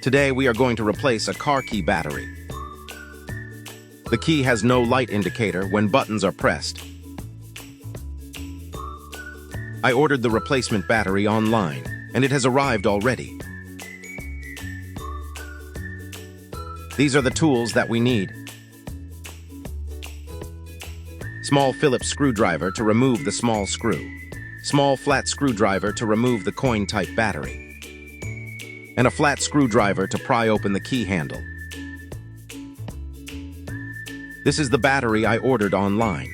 Today we are going to replace a car key battery. The key has no light indicator when buttons are pressed. I ordered the replacement battery online, and it has arrived already. These are the tools that we need. Small Phillips screwdriver to remove the small screw. Small flat screwdriver to remove the coin-type battery. And a flat screwdriver to pry open the key handle. This is the battery I ordered online.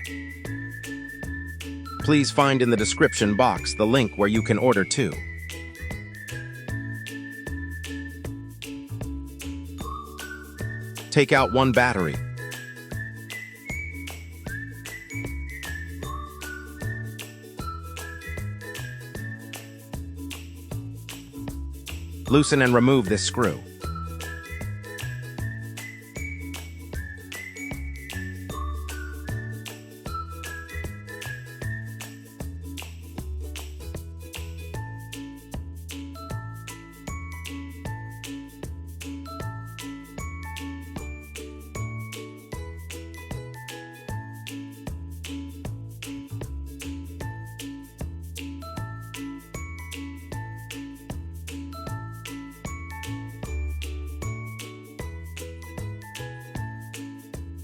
Please find in the description box the link where you can order too. Take out one battery. Loosen and remove this screw.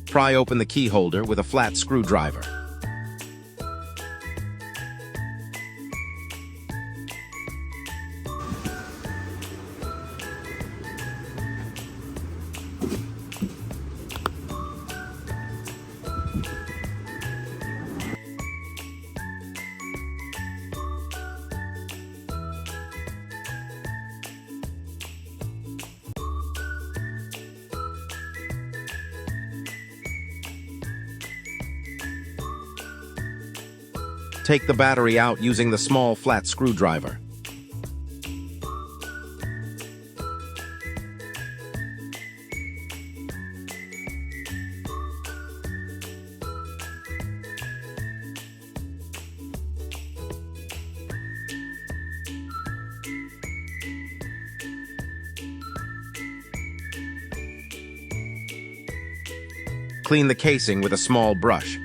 Pry open the key holder with a flat screwdriver. Take the battery out using the small flat screwdriver. Clean the casing with a small brush.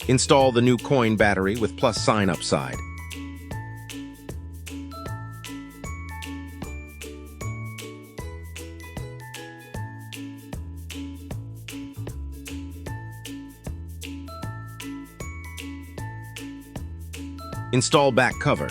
Install the new coin battery with plus sign upside. Install back cover.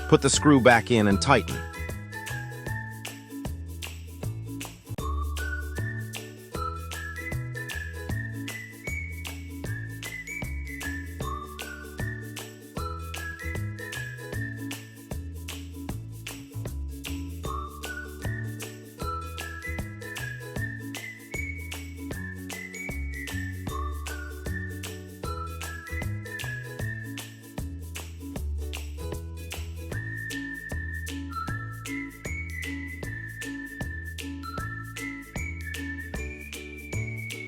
Put the screw back in and tighten.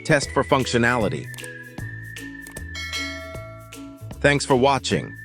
Test for functionality. Thanks for watching.